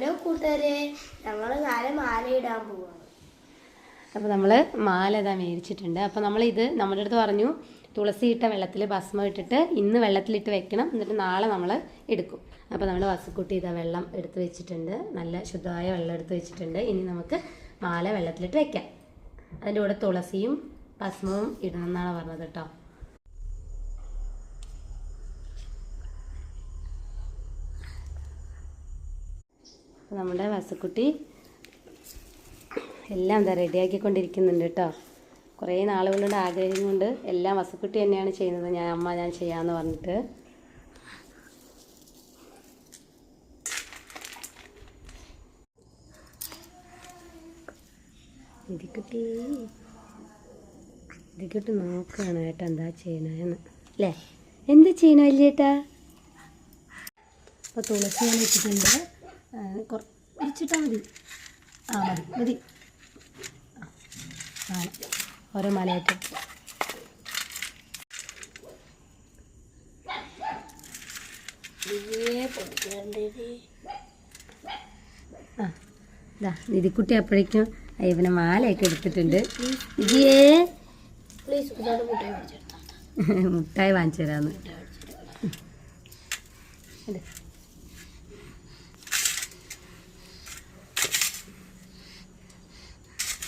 Hello കൂട്ടുകാരെ, ഞങ്ങൾ നാളെ മാല ഇടാൻ പോവാണ്. അപ്പോൾ നമ്മൾ മാല ഇതാ മേടിച്ചിട്ടുണ്ട്. അപ്പോൾ നമ്മളിത് നമ്മുടെ അടുത്ത് പറഞ്ഞു തുളസി ഇട്ട വെള്ളത്തിൽ ഭസ്മം ഇട്ടിട്ട് ഇന്ന് വെള്ളത്തിലിട്ട് വെക്കണം, എന്നിട്ട് നാളെ നമ്മൾ എടുക്കും. അപ്പോൾ നമ്മൾ വസുക്കുട്ടി ഇതാ വെള്ളം എടുത്ത് വെച്ചിട്ടുണ്ട്, നല്ല ശുദ്ധമായ വെള്ളം എടുത്ത് വെച്ചിട്ടുണ്ട്. ഇനി നമുക്ക് മാല വെള്ളത്തിലിട്ട് വെക്കാം. അതിൻ്റെ കൂടെ തുളസിയും ഭസ്മവും ഇടണം എന്നാണ് പറഞ്ഞത് കേട്ടോ. നമ്മുടെ വസുക്കുട്ടി എല്ലാം എന്താ റെഡിയാക്കിക്കൊണ്ടിരിക്കുന്നുണ്ട് കേട്ടോ. കുറേ നാളുകളുടെ ആഗ്രഹം കൊണ്ട് എല്ലാം വസുക്കുട്ടി തന്നെയാണ് ചെയ്യുന്നത്. ഞാൻ ചെയ്യാമെന്ന് പറഞ്ഞിട്ട്. ഇതിക്കുട്ടി നോക്കുകയാണ് കേട്ടോ എന്താ ചെയ്യണമെന്ന് അല്ലേ. എന്താ ചെയ്യണ വലിയേട്ടാ? അപ്പോൾ തുളസി ഞാൻ ഇട്ടിട്ടുണ്ട്. കുറച്ചിട്ടാൽ മതി. മതി മതി. മാല ഓരോ മലയായിട്ട് നിധിക്കുട്ടി അപ്പോഴേക്കും ഇവനെ മാലയൊക്കെ എടുത്തിട്ടുണ്ട്. വിജിയേ മുട്ടായി വാങ്ങിച്ചു തരാമെന്ന്.